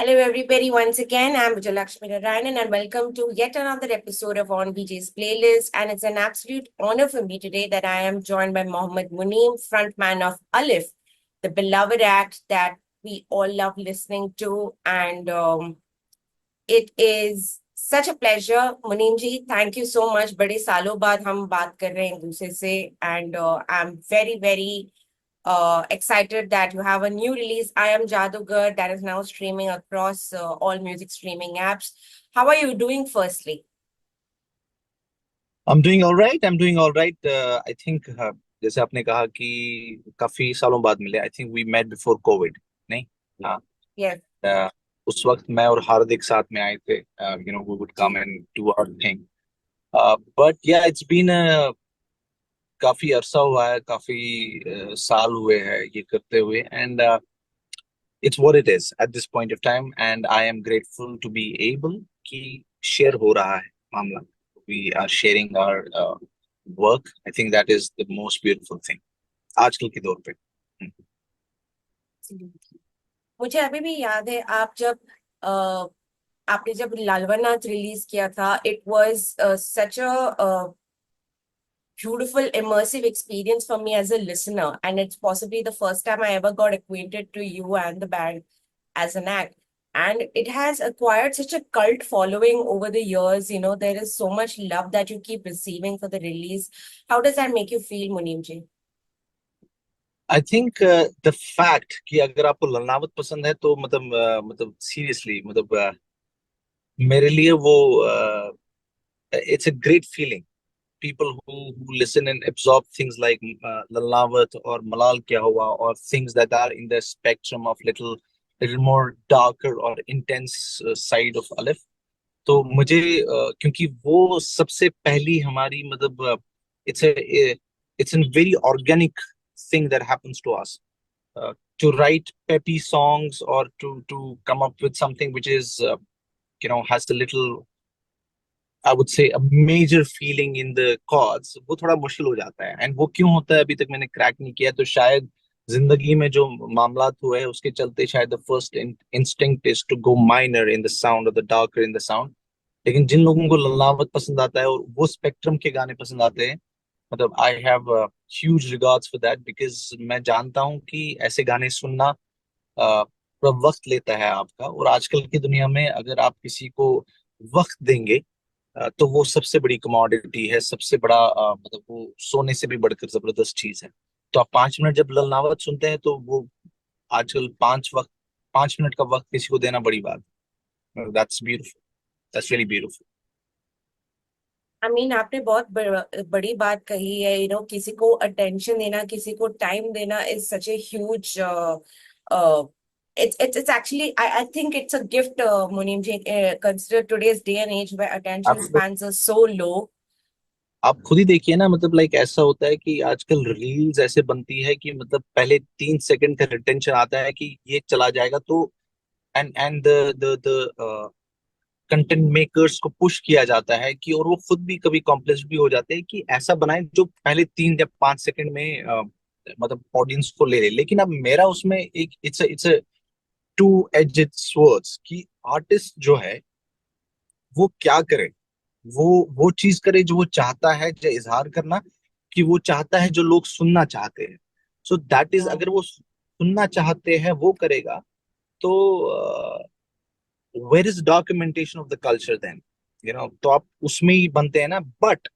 Hello, everybody. Once again, I'm Vijayalakshmi Narayanan, and welcome to yet another episode of On VJ's Playlist. And it's an absolute honor for me today that I am joined by Mohammed Muneem, frontman of Alif, the beloved act that we all love listening to. And it is such a pleasure, Muneem ji. Thank you so much. बड़े सालों बाद हम बात कर रहे हैं एक दूसरे से, and I'm very excited that you have a new release, I Am Jadugar, that is now streaming across all music streaming apps. How are you doing, firstly? I'm doing all right. I'm doing all right. I think जैसे आपने कहा कि काफी सालों बाद मिले. I think we met before COVID. नहीं? हाँ. Yes. उस वक्त मैं और हार्दिक साथ में आए थे. We would come and do our thing. But yeah, it's been काफी अरसा हुआ है, काफी साल हुए हैं ये करते हुए, and it's what it is at this point of time, and I am grateful to be able कि share हो रहा है मामला. We are sharing our work. I think that is the most beautiful thing आजकल के दौर पे. मुझे अभी भी याद है आपने जब लालवनाथ रिलीज किया था. It was such a beautiful immersive experience for me as a listener, and it's possibly the first time I ever got acquainted to you and the band as an act. And it has acquired such a cult following over the years. There is so much love that you keep receiving for the release. How does that make you feel, Muneem ji? I think the fact कि अगर आपको ललनावत पसंद है तो मतलब seriously मेरे लिए वो it's a great feeling. People who listen and absorb things like Lalnavat or Malal Kya Hua, or things that are in the spectrum of little more darker or intense side of Alif. तो मुझे क्योंकि वो सबसे पहली हमारी it's a very organic thing that happens to us, to write peppy songs or to come up with something which is has a little, I would say, a major feeling in the chords. वो थोड़ा मुश्किल हो जाता है. And वो क्यों होता है अभी तक मैंने क्रैक नहीं किया. तो शायद जिंदगी में जो मामलात हुए हैं उसके चलते शायद the first instinct is to go minor in the sound or the darker in the sound. लेकिन जिन लोगों को ललनावत पसंद आता है और वो स्पेक्ट्रम के गाने पसंद आते हैं, I have huge regards for that, because मैं जानता हूँ कि ऐसे गाने सुनना थोड़ा वक्त लेता है आपका. और आजकल की दुनिया में अगर आप किसी को वक्त देंगे तो वो सबसे बड़ी कमोडिटी है, सबसे बड़ा वो सोने से भी बढ़कर जबरदस्त चीज है. तो आप 5 मिनट जब ललनावत सुनते हैं तो वो आजकल 5 मिनट का वक्त किसी को देना बड़ी बात. That's beautiful. That's really beautiful. I mean, आपने बहुत बड़ी बात कही है. किसी को अटेंशन देना, किसी को टाइम देना is such a huge uh, it's actually, I think it's a gift, Muneem ji, consider today's day and age where attention आप spans are so low. आप खुद ही देखिए ना, लाइक ऐसा होता है कि आजकल रील्स ऐसे बनती है कि पहले 3 सेकंड का रिटेंशन आता है कि ये चला जाएगा. तो एंड द कंटेंट मेकर्स को पुश किया जाता है कि, और वो खुद भी कभी कॉम्प्लेक्स भी हो जाते हैं कि ऐसा बनाए जो पहले 3 या 5 सेकंड में ऑडियंस को ले ले. लेकिन अब मेरा उसमें एक इट्स टू एजेड स्वर्ड्स कि आर्टिस्ट जो है वो क्या करे. वो चीज करे जो वो चाहता है, जो इजहार करना कि वो चाहता है, जो लोग सुनना चाहते हैं. सो दैट इज, हाँ. अगर वो सुनना चाहते हैं वो करेगा तो where is documentation of the culture then. तो आप उसमें ही बनते हैं ना. बट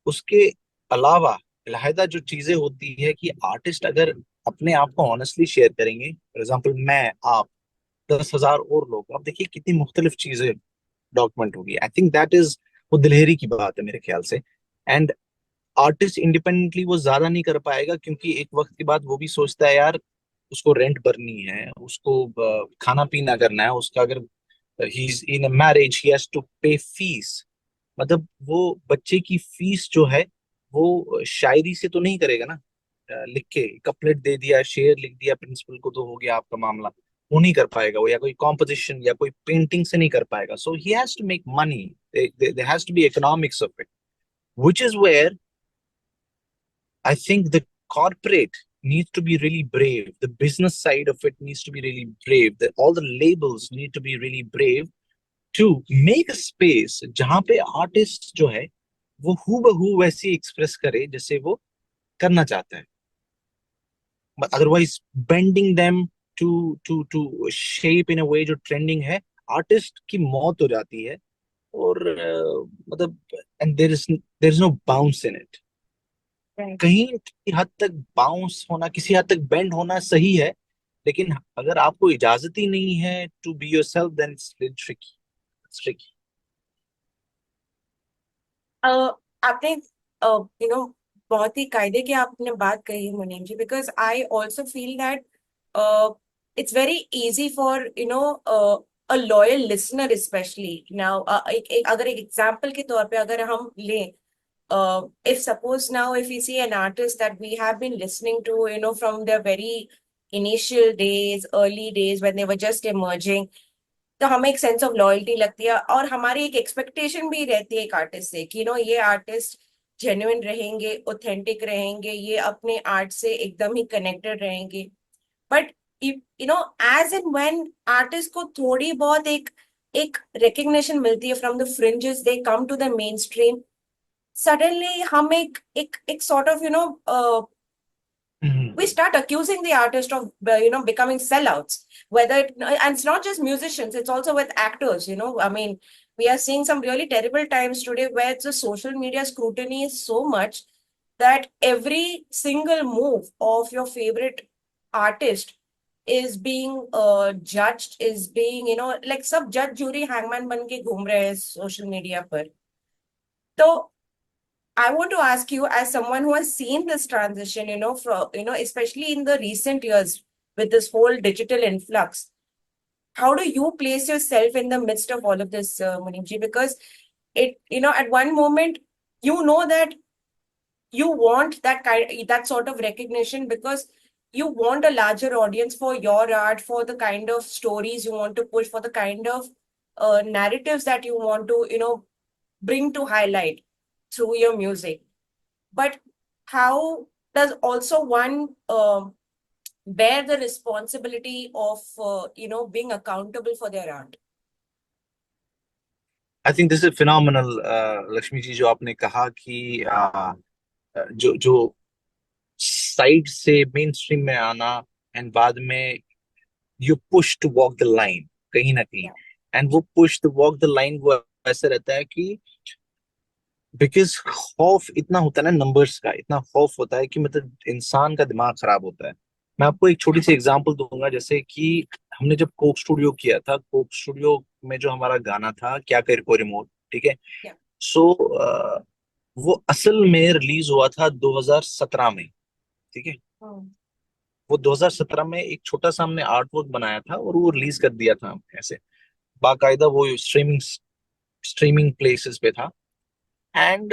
उसके अलावा अलहदा जो चीजें होती है कि आर्टिस्ट अगर अपने आप को ऑनेस्टली शेयर करेंगे, फॉर एग्जाम्पल मैं, आप, 10,000 और लोग, आप देखिए कितनी मुख्तलिफ चीजें डॉक्यूमेंट होगी. आई थिंक दैट इज, वो दिलहरी की बात है मेरे ख्याल से. एंड आर्टिस्ट इंडिपेंडेंटली वो ज्यादा नहीं कर पाएगा, क्योंकि एक वक्त के बाद वो भी सोचता है यार उसको रेंट भरनी है, उसको खाना पीना करना है उसका. अगर he is in a marriage, he has to pay fees. वो बच्चे की फीस जो है वो शायरी से तो नहीं करेगा ना. लिख के कपलेट दे दिया, शेर लिख दिया प्रिंसिपल को, तो हो गया आपका मामला. वो नहीं कर पाएगा वो, या कोई कॉम्पोजिशन या कोई पेंटिंग से नहीं कर पाएगा. So he has to make money. There has to be economics of it, which is where I think the corporate needs to be really brave. The business side of it needs to be really brave. All the labels need to be really brave to make a space जहां पे artist जो है वो हूबहू वैसी express करे जैसे वो करना चाहता है. But otherwise bending them to shape in a way जो ट्रेंडिंग है, आर्टिस्ट की मौत हो जाती है. और मतलब and there is no bounce in it. Right. कहीं किसी हद तक बाउंस होना, किसी हद तक बेंड होना सही है, लेकिन अगर आपको इजाजत ही नहीं है to be yourself then it's tricky. It's tricky. आपने यू नो बहुत ही कायदे की आपने बात कही Munim ji, because I also feel that it's very easy for a loyal listener especially now. अगर एक एग्जाम्पल के तौर पे अगर हम लें, if suppose now if we see an artist that we have been listening to from their very initial days, early days when they were just emerging, तो हमें एक सेंस ऑफ लॉयल्टी लगती है और हमारी एक एक्सपेक्टेशन भी रहती है एक आर्टिस्ट से कि ये आर्टिस्ट जेन्युइन रहेंगे, ऑथेंटिक रहेंगे, ये अपने आर्ट से एकदम ही कनेक्टेड रहेंगे. But as and when artist को थोड़ी बहुत एक एक रिकग्निशन मिलती है from the fringes, they come to the mainstream, suddenly हम एक sort of we start accusing the artist of becoming sellouts, and it's not just musicians, it's also with actors. I mean, we are seeing some really terrible times today where the social media scrutiny is so much that every single move of your favorite artist is being judged, is being like sub judge jury hangman ban ke घूम रहे हैं social media पर. तो I want to ask you, as someone who has seen this transition, especially in the recent years with this whole digital influx, how do you place yourself in the midst of all of this, Munimji? Because at one moment, that you want that sort of recognition because you want a larger audience for your art, for the kind of stories you want to push, for the kind of narratives that you want to, bring to highlight through your music. But how does also one bear the responsibility of being accountable for their art? I think this is phenomenal. Lakshmi ji, जो आपने कहा कि जो side से main stream में आना and बाद में you push to walk the line कहीं ना कहीं. एंड वो push to walk the line वो ऐसे रहता है कि बिकॉज खौफ इतना होता है ना, नंबर्स का इतना खौफ होता है कि मतलब इंसान का दिमाग खराब होता है. मैं आपको एक छोटी सी एग्जांपल दूंगा. जैसे कि हमने जब कोक स्टूडियो किया था, कोक स्टूडियो में जो हमारा गाना था क्या कर को रिमोट, ठीक है. Yeah. सो वो असल में रिलीज हुआ था 2017 में, ठीक है. Oh. वो 2017 में एक छोटा सा हमने आर्ट वर्क बनाया था और वो रिलीज कर दिया था ऐसे बाकायदा. वो स्ट्रीमिंग प्लेसेस पे था. एंड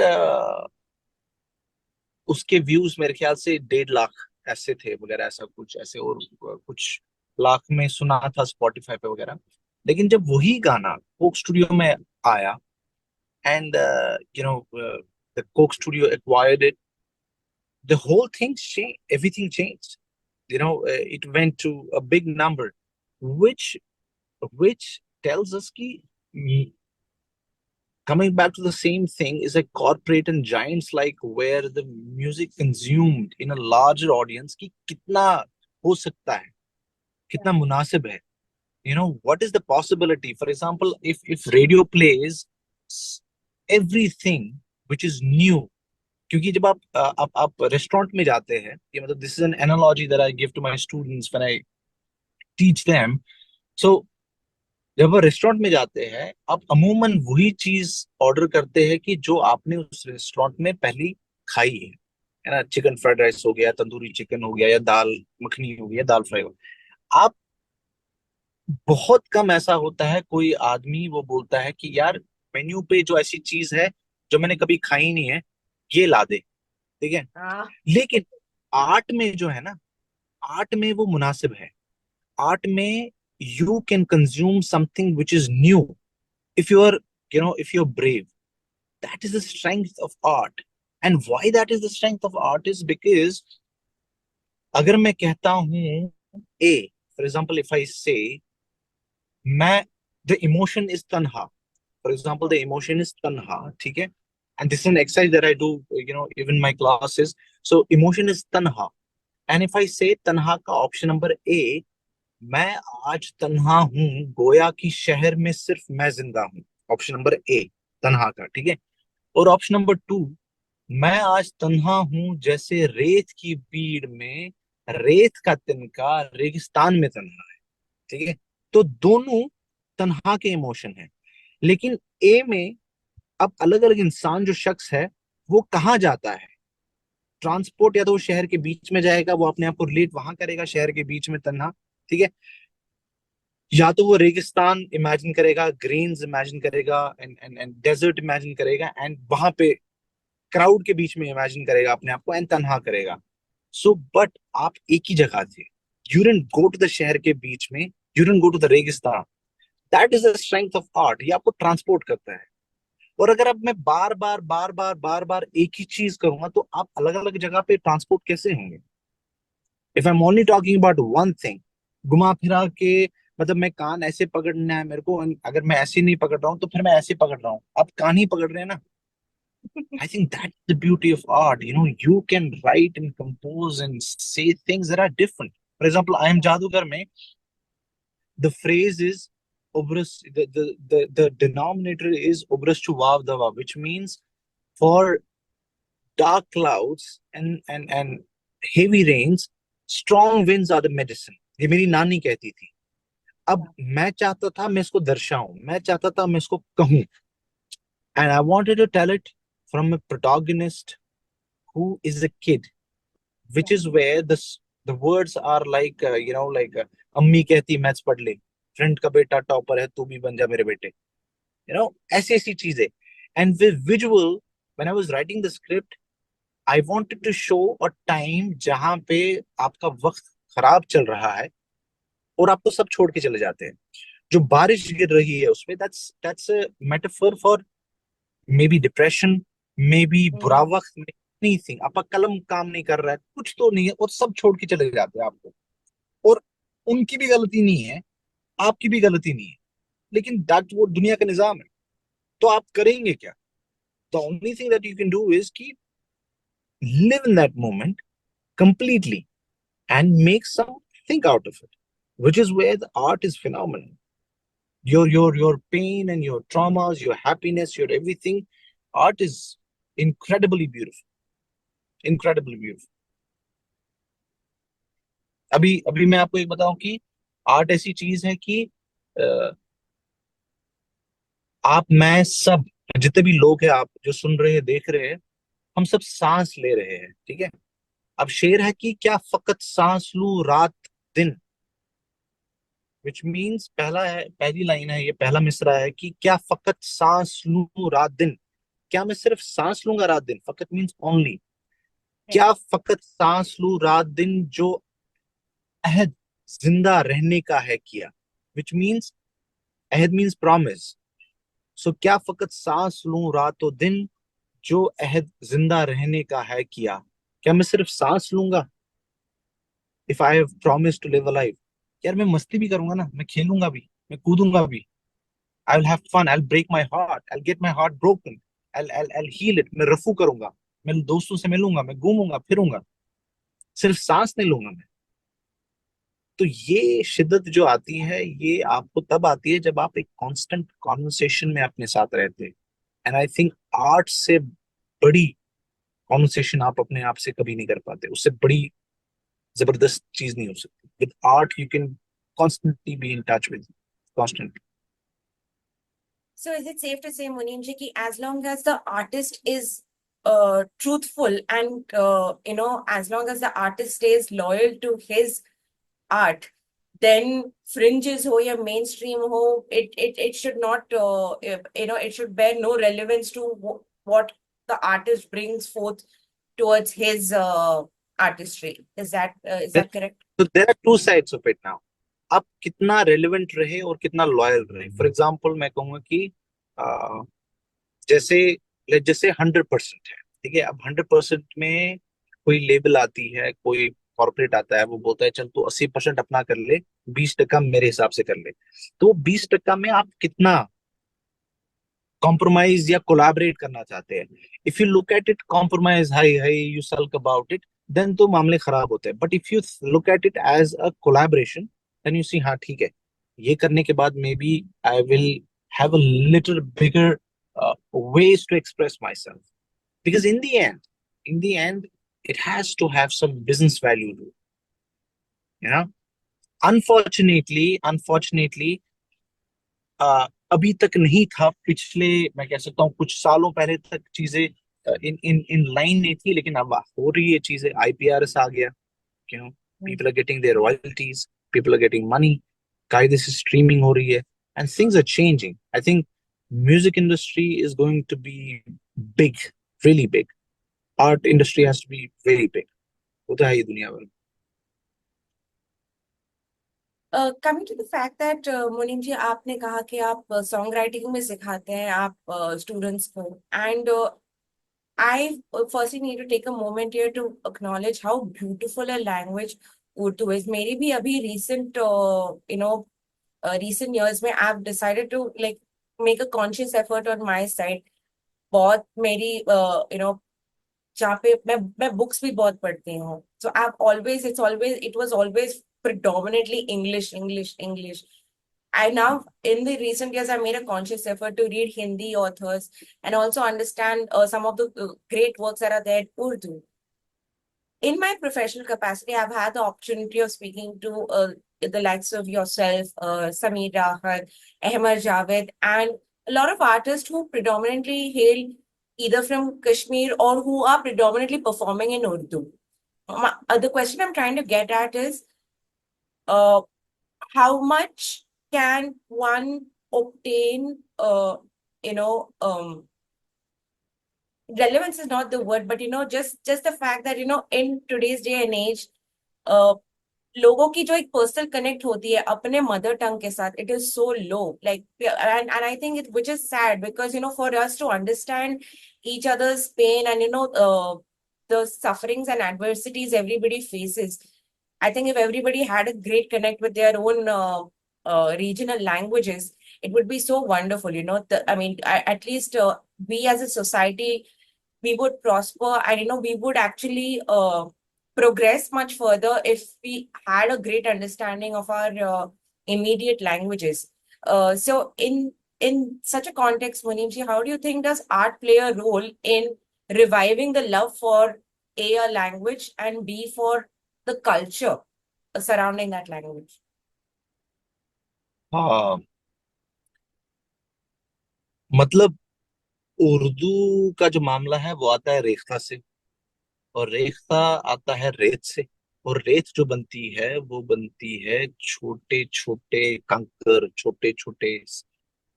उसके व्यूज मेरे ख्याल से 1.5 लाख ऐसे थे वगैरह, ऐसा कुछ ऐसे. और कुछ लाख में सुना था स्पॉटिफाई पे वगैरह. लेकिन जब वही गाना कोक स्टूडियो में आया and the Coke Studio acquired it, the whole thing change, everything change. It went to a big number, which tells us ki coming back to the same thing is like corporate and giants like where the music consumed in a larger audience ki kitna ho sakta hai, kitna munasib hai. What is the possibility? For example, if radio plays everything which is new, क्योंकि जब आप restaurant में जाते हैं, ये मतलब this is an analogy that I give to my students when I teach them. So जब आप रेस्टोरेंट में जाते हैं, आप अमूमन वही चीज ऑर्डर करते हैं कि जो आपने उस रेस्टोरेंट में पहली खाई है ना. चिकन फ्राइड राइस हो गया, तंदूरी चिकन हो गया, या दाल मखनी हो गया, दाल फ्राई हो गया. आप बहुत कम ऐसा होता है कोई आदमी वो बोलता है कि यार मेन्यू पे जो ऐसी चीज है जो मैंने कभी खाई नहीं है ये ला दे, ठीक है. लेकिन आर्ट में जो है ना, आर्ट में वो मुनासिब है. आर्ट में you can consume something which is new if you're brave. That is the strength of art. And why that is the strength of art is because अगर मैं कहता हूँ ए, फॉर एग्जाम्पल इफ आई से मैं, the emotion is तन्हा, for example the emotion is तन्हा, ठीक है, and this is an exercise that I do, even my classes. So emotion is तन्हा, एंड इफ आई से तन्हा का ऑप्शन नंबर ए, मैं आज तन्हा हूं, गोया की शहर में सिर्फ मैं जिंदा हूं. ऑप्शन नंबर ए, तन्हा का, ठीक है. और ऑप्शन नंबर टू, मैं आज तन्हा हूं जैसे रेत की भीड़ में रेत का तिनका रेगिस्तान में तन्हा है, ठीक है. तो दोनों तन्हा के इमोशन है. लेकिन ए में अब अलग अलग इंसान जो शख्स है वो कहाँ जाता है, ट्रांसपोर्ट, या तो वो शहर के बीच में जाएगा, वो अपने आप को रिलेट वहां करेगा शहर के बीच में तन्हा, ठीक है, या तो वो रेगिस्तान इमेजिन करेगा, ग्रीन्स इमेजिन करेगा, and and and desert imagine करेगा, एंड वहां पे क्राउड के बीच में इमेजिन करेगा अपने आप को एंड तन्हा करेगा. सो बट आप एक ही जगह थे, you didn't go to the शहर के बीच में, you didn't go to the रेगिस्तान. That is the strength of art, ये आपको ट्रांसपोर्ट करता है. और अगर अब मैं बार बार एक ही चीज करूंगा तो आप अलग अलग जगह पे ट्रांसपोर्ट कैसे होंगे. If I am only talking about one thing, घुमा फिरा के, मतलब मैं कान ऐसे पकड़ना है मेरे को, and अगर मैं ऐसे नहीं पकड़ रहा हूँ तो फिर मैं ऐसे पकड़ रहा हूँ, आप कान ही पकड़ रहे हैं ना. I think that's the beauty of art. You can write and compose and say things that are different. For example, I am Jadugar mein, the phrase is obras, the denominator is obras to vav dava, which means for dark clouds and heavy rains, strong winds are the medicine. ये मेरी नानी कहती थी. अब मैं चाहता था मैं इसको दर्शाऊं, मैं चाहता था मैं इसको कहूं, and I wanted to tell it from a protagonist who is a kid, which is where the words are like अम्मी कहती मैथ्स पढ़ ले, फ्रेंड का बेटा टॉपर है तू भी बन जा मेरे बेटे, ऐसी ऐसी चीजें. And with visual, when I was writing the script, I wanted to show a time जहां पे आपका वक्त खराब चल रहा है और आपको सब छोड़ के चले जाते हैं. जो बारिश गिर रही है उसमें, that's a metaphor for may be depression, may be बुरा हम्म. वक्त, एनीथिंग. आपका कलम काम नहीं कर रहा है, कुछ तो नहीं है, और सब छोड़ के चले जाते हैं आपको. और उनकी भी गलती नहीं है, आपकी भी गलती नहीं है, लेकिन दैट वो दुनिया का निजाम है. तो आप करेंगे क्या? The only thing that you can do is कि live in that moment completely and make something out of it, which is where the art is phenomenal. Your pain and your traumas, your happiness, your everything, art is incredibly beautiful, incredibly beautiful. अभी अभी मैं आपको एक बताऊं कि art ऐसी चीज है कि अ, आप, मैं, सब जितने भी लोग हैं, आप जो सुन रहे हैं देख रहे हैं, हम सब सांस ले रहे हैं, ठीक है. अब शेर है कि क्या फकत सांस लूं रात दिन, विच मीन्स, पहला है, पहली लाइन है, ये पहला मिसरा है कि क्या फकत सांस लूं रात दिन, क्या मैं सिर्फ सांस लूंगा रात दिन, फकत मीन्स ओनली, क्या फकत सांस लूं रात दिन जो अहद जिंदा रहने का है किया, विच मीन्स, अहद मीन्स प्रॉमिस. सो क्या फकत सांस लूं रातों दिन जो अहद जिंदा रहने का है किया, क्या मैं सिर्फ सांस लूंगा, if I have promise to live a life. यार मैं मस्ती भी करूंगा ना, मैं खेलूंगा भी, मैं कूदूंगा भी, I will have fun, I will break my heart, I will get my heart broken, I heal it, मैं रफू करूंगा, मैं दोस्तों से मिलूंगा, मैं घूमूंगा फिरूंगा, सिर्फ सांस नहीं लूंगा मैं. तो ये शिद्दत जो आती है, ये आपको तब आती है जब आप एक कांस्टेंट कॉन्वर्सेशन में अपने साथ रहते हैं. एंड आई थिंक आर्ट से बड़ी कॉन्वर्सेशन आप अपने आप से कभी नहीं कर पाते, उससे बड़ी जबरदस्त चीज नहीं हो सकती. With art you can constantly be in touch with, constantly. So is it safe to say, Munimji, ki as long as the artist is truthful and as long as the artist stays loyal to his art, then fringes ho ya mainstream ho, it should not it should bear no relevance to what the artist brings forth towards his artistry. Is that correct? तो there are two sides of it now. आप कितना relevant रहे और कितना loyal रहे. For example मैं कहूंगा कि अ, जैसे जैसे 100% है, ठीक है. अब 100% में कोई लेबल आती है, कोई कॉर्पोरेट आता है, वो बोलता है चल तू 80% अपना कर ले, 20% मेरे हिसाब से कर ले। तो 20% में आप कितना कॉम्प्रोमाइज या कोलैबोरेट करना चाहते हैं? If you look at it compromise, हाई हाई you sulk about it, then तो मामले खराब होते हैं। But if you look at it as a collaboration, then you see हाँ ठीक है, ये करने के बाद maybe I will have a little bigger ways to express myself, because in the end it has to have some business value to it, you know. Unfortunately अभी तक नहीं था, पिछले मैं कह सकता हूँ कुछ सालों पहले तक चीजें इन इन इन लाइन नहीं थी, लेकिन अब हो रही है चीजें। आईपीआरएस आ गया, you know, people are getting their royalties, people are getting money, कायदे से स्ट्रीमिंग हो रही है, and things are changing. I think music industry is going to be big, really big. Art industry has to be very big. होता है ये दुनिया भर में। Coming to the fact that Munim ji, आपने कहा कि आप सॉन्ग राइटिंग में सिखाते हैं आप स्टूडेंट्स को, and I firstly need to take a moment here to acknowledge how beautiful a language Urdu is. मेरी भी अभी recent recent years में I've decided to like make a conscious effort on my side. बहुत मेरी जहाँ पे मैं books भी बहुत पढ़ती हूँ. So it was always predominantly English. I now, in the recent years, I made a conscious effort to read Hindi authors and also understand some of the great works that are there in Urdu. In my professional capacity, I've had the opportunity of speaking to the likes of yourself, Sameer Rahat, Ahmad Javed, and a lot of artists who predominantly hail either from Kashmir or who are predominantly performing in Urdu. The question I'm trying to get at is, uh, how much can one obtain you know relevance is not the word, but just the fact that in today's day and age, uh, लोगों की जो एक personal connect होती है अपने mother tongue के साथ, it is so low, like, and I think it, which is sad, because for us to understand each other's pain and the sufferings and adversities everybody faces, I think if everybody had a great connect with their own regional languages, it would be so wonderful. I mean, at least we as a society, we would prosper, and we would actually progress much further if we had a great understanding of our immediate languages. So in such a context, Munimji, how do you think does art play a role in reviving the love for a language, and B, for the culture surrounding that language? हाँ, मतलब उर्दू का जो मामला है वो आता है रेखा से, और रेखा आता है रेत से, और रेत जो बनती है वो बनती है छोटे छोटे कंकर, छोटे छोटे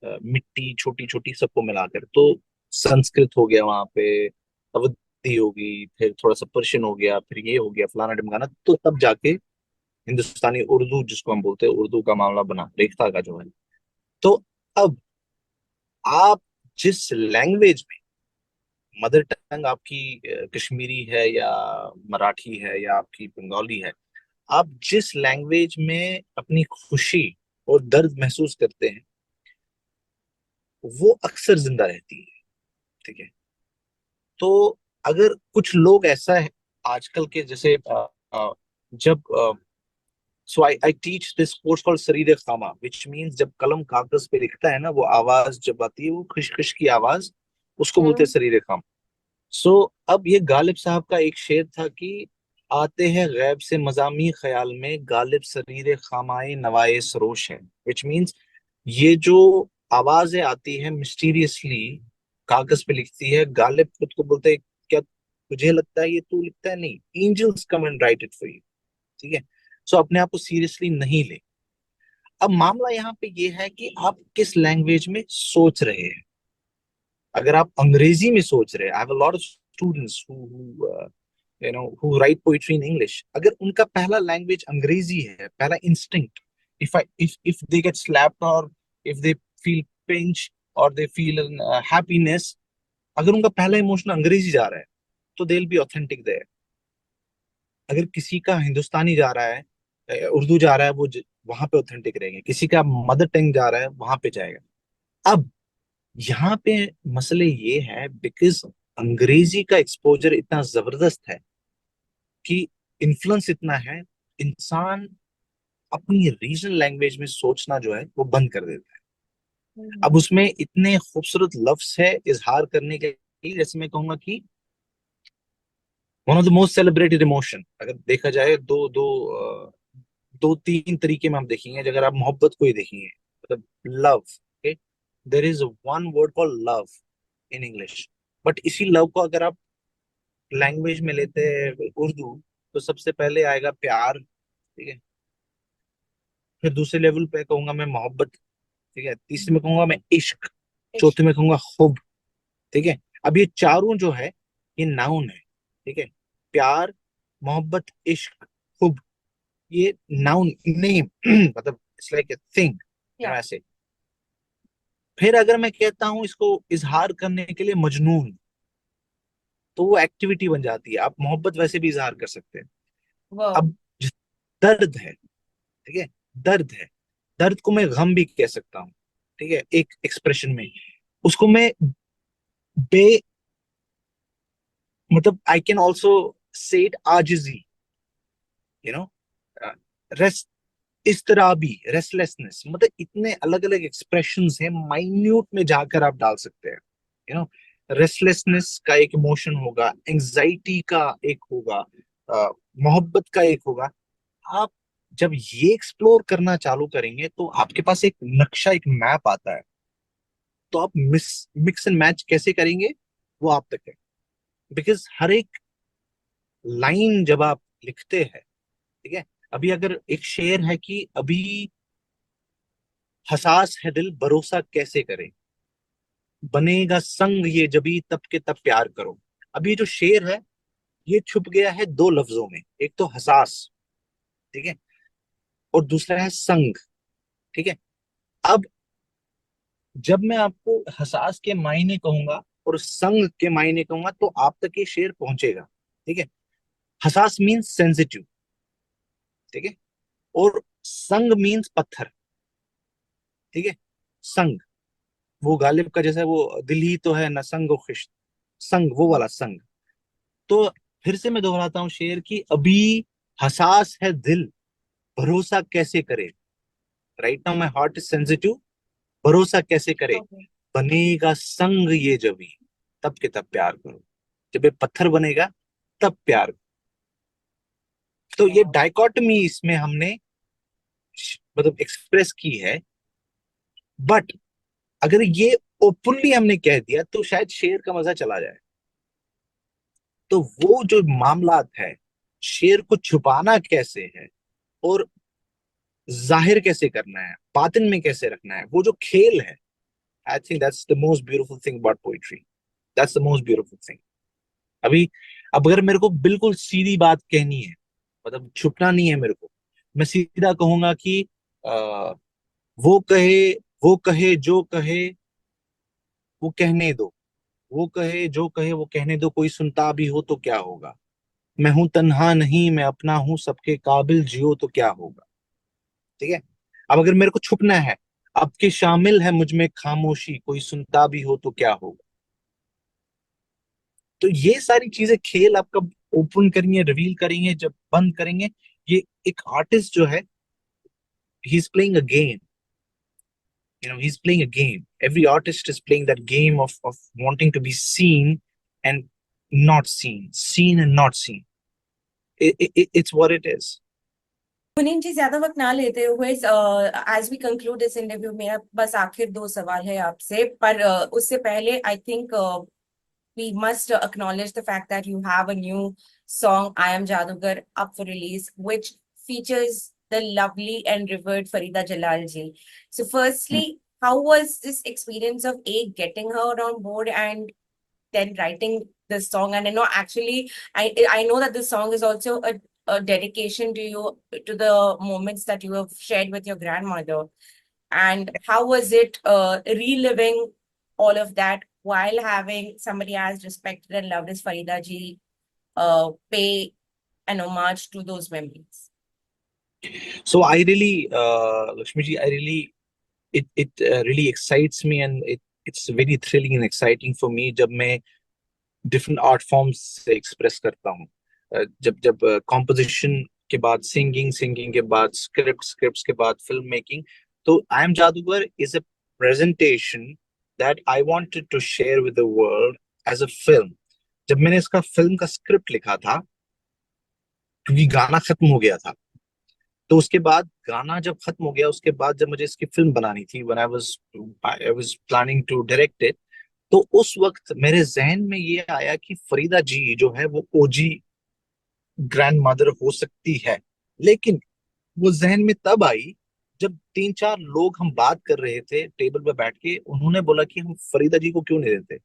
मिट्टी, छोटी छोटी सबको मिलाकर। तो संस्कृत हो गया वहां पे, अवधी होगी, फिर थोड़ा सा पर्शियन हो गया, फिर ये हो गया फलाना ढिमकाना, तो तब जाके हिंदुस्तानी उर्दू जिसको हम बोलते हैं, उर्दू का मामला बना, रेखता का जो है। तो अब आप जिस लैंग्वेज में, मदर टंग आपकी कश्मीरी है या मराठी है या आपकी बंगाली है, आप जिस लैंग्वेज में अपनी खुशी और दर्द महसूस करते हैं, वो अक्सर जिंदा रहती है। ठीक है। तो अगर कुछ लोग ऐसा है आजकल के, जैसे जब so I teach this course called सरीर खामा, विच मीन्स जब कलम कागज पे लिखता है ना, वो आवाज जब आती है, वो खिश की आवाज, उसको बोलते हैं Hmm. सरीर खाम। सो अब ये गालिब साहब का एक शेर था कि आते हैं गैब से मजामी ख्याल में, गालिब सरीर खामाए नवाए सरोश है, विच मीन्स ये जो आवाजें आती है मिस्टीरियसली, कागज पे लिखती है, गालिब खुद को बोलते हैं क्या तुझे लगता है ये तू लिखता है? नहीं, angels come and write it for you. ठीक है। सो अपने आप को सीरियसली नहीं ले। अब मामला यहाँ पे ये है कि आप किस लैंग्वेज में सोच रहे हैं। अगर आप अंग्रेजी में सोच रहे हैं, I have a lot of students who write poetry in English, अगर उनका पहला लैंग्वेज अंग्रेजी है, पहला instinct, if they get slapped or if they feel pinch or they feel happiness, अगर उनका पहला इमोशन अंग्रेजी जा रहा है, तो they'll be authentic there. अगर किसी का हिंदुस्तानी जा रहा है, उर्दू जा रहा है, वो वहां पे ऑथेंटिक रहेंगे, किसी का मदर टंग जा रहा है वहां पे जाएगा। अब यहाँ पे मसले ये है, बिकॉज अंग्रेजी का एक्सपोजर इतना जबरदस्त है कि इन्फ्लुएंस इतना है, इंसान अपनी रीजनल लैंग्वेज में सोचना जो है वो बंद कर देता है। अब उसमें इतने खूबसूरत लफ्ज है इजहार करने के लिए, जैसे मैं कहूंगा कि one of the most celebrated emotion, अगर देखा जाए दो तीन तरीके में हम देखेंगे। अगर आप मोहब्बत को ही देखेंगे, मतलब love, okay, there is one word called love in English. But इसी लव को अगर आप लैंग्वेज में लेते हैं उर्दू, तो सबसे पहले आएगा प्यार, ठीक है। फिर दूसरे लेवल पे कहूंगा मैं मोहब्बत, ठीक है। तीसरे में कहूंगा मैं इश्क, चौथे में कहूंगा हुब, ठीक है। अब ये चारों जो है ये नाउन है, ठीक है। प्यार, मोहब्बत, इश्क, हुब, ये नाउन नेम मतलब it's like a thing, Yeah. ऐसे। फिर अगर मैं कहता हूं इसको इजहार करने के लिए मजनून, तो वो एक्टिविटी बन जाती है। आप मोहब्बत वैसे भी इजहार कर सकते हैं। Wow. अब दर्द है, ठीक है, दर्द है, दर्द को मैं गम भी कह सकता हूँ, ठीक है, एक एक्सप्रेशन में। उसको मैं बे मतलब I can also say it आजिजी, यू नो, रेस्ट, इस्तराबी, रेस्टलेसनेस, मतलब इतने अलग अलग एक्सप्रेशंस हैं, माइन्यूट में जाकर आप डाल सकते हैं, यू नो। रेस्टलेसनेस का एक इमोशन होगा, एंजाइटी का एक होगा, मोहब्बत का एक होगा। आप जब ये एक्सप्लोर करना चालू करेंगे तो आपके पास एक नक्शा, एक मैप आता है। तो आप मिक्स एंड मैच कैसे करेंगे वो आप तक है, बिकॉज हर एक लाइन जब आप लिखते हैं, ठीक है। अभी अगर एक शेर है कि अभी हसास है दिल भरोसा कैसे करे, बनेगा संग ये जबी तब के तब प्यार करो। अब ये जो शेर है ये छुप गया है दो लफ्जों में, एक तो हसास, ठीक है, और दूसरा है संग, ठीक है। अब जब मैं आपको हसास के मायने कहूंगा और संग के मायने कहूंगा तो आप तक ये शेर पहुंचेगा, ठीक है। हसास मीन्स सेंसिटिव, ठीक है, और संग मीन्स पत्थर, ठीक है। संग, वो गालिब का जैसा वो दिल ही तो है न संग खिश्त, संग वो वाला संग। तो फिर से मैं दोहराता हूँ शेर की, अभी हसास है दिल भरोसा कैसे करे, right now my heart is sensitive, भरोसा कैसे करे, Okay. बनेगा संग ये जभी तब के तब प्यार करो, जब ये पत्थर बनेगा तब प्यार। तो ये Wow. डाइकोटमी इसमें हमने मतलब एक्सप्रेस की है। बट अगर ये ओपनली हमने कह दिया तो शायद शेर का मजा चला जाए। तो वो जो मामलात है, शेर को छुपाना कैसे है और जाहिर कैसे करना है, बातिन में कैसे रखना है, वो जो खेल है, I think that's the most beautiful thing about poetry, that's the most beautiful thing. अभी अब अगर मेरे को बिल्कुल सीधी बात कहनी है, मतलब छुपना नहीं है मेरे को, मैं सीधा कहूंगा कि आ, वो कहे, वो कहे जो कहे वो कहने दो, वो कहे जो कहे वो कहने दो, कोई सुनता भी हो तो क्या होगा, मैं हूं तन्हा नहीं मैं अपना हूं सबके काबिल, जियो तो क्या होगा, ठीक है। अब अगर मेरे को छुपना है, अब के शामिल है मुझ में खामोशी, कोई सुनता भी हो तो क्या होगा। तो ये सारी चीजें खेल आप कब ओपन करेंगे, रिवील करेंगे, जब बंद करेंगे। ये एक आर्टिस्ट जो है, he is playing a game, he's playing a game. Every artist is playing that game of wanting to be seen and not seen, seen and not seen. It's what it is. मुनीम जी, ज्यादा वक्त ना लेते हुए as we conclude this interview, मेरा बस आखिर दो सवाल है आपसे, पर उससे पहले I think we must acknowledge the fact that you have a new song, I Am Jadugar, up for release, which features the lovely and revered Farida Jalal ji. So, firstly, how was this experience of getting her on board and then writing this song? And I know actually, I know that this song is also a dedication to you, to the moments that you have shared with your grandmother. And how was it reliving all of that while having somebody as respected and loved as Farida ji pay an homage to those memories? So I really, Lakshmi ji, I really, it really excites me, and it's very thrilling and exciting for me जब मैं different art forms से express करता हूँ. जब जब composition के बाद singing के बाद scripts के बाद film making, तो I Am Jadugar is a presentation that I wanted to share with the world as a film. जब मैंने इसका फिल्म का स्क्रिप्ट लिखा था, क्योंकि गाना खत्म हो गया था, तो उसके बाद गाना जब खत्म हो गया, उसके बाद जब मुझे इसकी फिल्म बनानी थी, when I was planning to direct it, तो उस वक्त मेरे जहन में ये आया कि फरीदा जी जो है वो ओजी ग्रैंड मदर हो सकती है, लेकिन वो जहन में तब आई जब 3-4 लोग हम बात कर रहे थे टेबल पे बैठ के, उन्होंने बोला कि हम फरीदा जी को क्यों नहीं देते.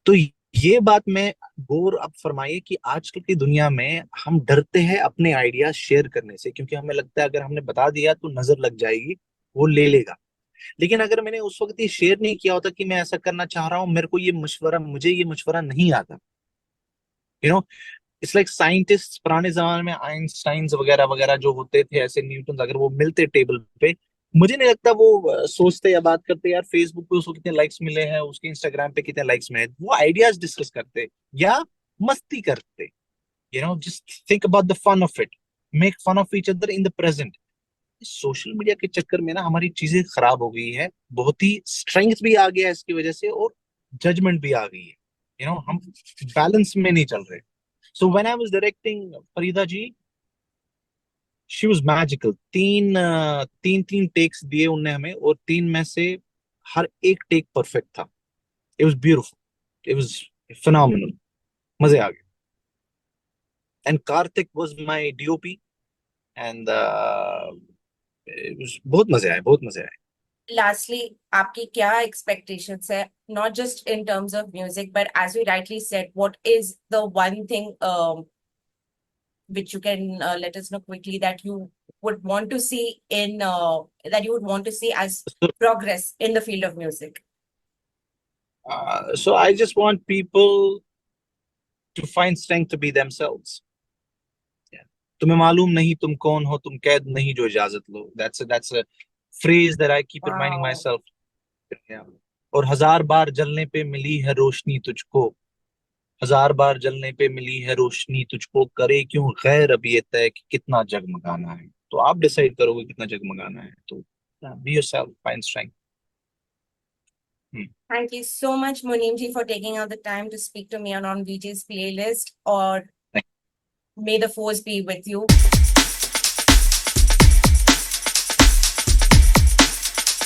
तो ये बात में गौर अब फरमाइए कि आजकल की दुनिया में हम डरते हैं अपने आइडिया शेयर करने से, क्योंकि हमें लगता है अगर हमने बता दिया तो नजर लग जाएगी, वो ले लेगा. लेकिन अगर मैंने उस वक्त ये शेयर नहीं किया होता कि मैं ऐसा करना चाह रहा हूं, मेरे को मुझे ये मशवरा नहीं आता. You know, it's like scientist पुराने जमाने में आइंस्टाइन्स वगैरह वगैरह जो होते थे, ऐसे न्यूटन, अगर वो मिलते टेबल पे, मुझे नहीं लगता वो सोचते या बात करते यार फेसबुक पे उसको कितने लाइक्स मिले हैं, उसके इंस्टाग्राम पे कितने लाइक्स मिले हैं. वो आइडियाज डिस्कस करते या मस्ती करते. Just think about the fun of it, make fun of each other in the present. Social media के चक्कर में ना हमारी चीजें खराब हो गई है, बहुत ही स्ट्रेंथ भी आ गया है इसकी वजह से, और जजमेंट भी आ गई है. हम बैलेंस में नहीं चल रहे. So when I was directing Farida ji, she was magical. तीन टेक्स दिए उनने हमें, और तीन में से हर एक टेक परफेक्ट था. It was beautiful. It was phenomenal. मजे आ गए. And Karthik was my DOP, and it was बहुत मजे आए, बहुत मजे आए. Lastly, आपकी क्या expectations है, not just in terms of music, but as we rightly said, what is the one thing which you can let us know quickly that you would want to see as progress in the field of music? So I just want people to find strength to be themselves. Yeah. तुम्हें मालूम नहीं तुम कौन हो, तुम कैद नहीं जो इजाजत लो. That's a phrase that I keep reminding Wow. myself. Yeah. और 1000 बार जलने पे मिली है रोशनी तुझको, 1000 बार जलने पे मिली है रोशनी तुझको, करे क्यों गैर अब ये तय कि कितना जगमगाना है. तो आप डिसाइड करोगे कितना जगमगाना है. तो be yourself, find strength. Thank you so much, Muneem ji, for taking out the time to speak to me on VJ's playlist. Or may the force be with you.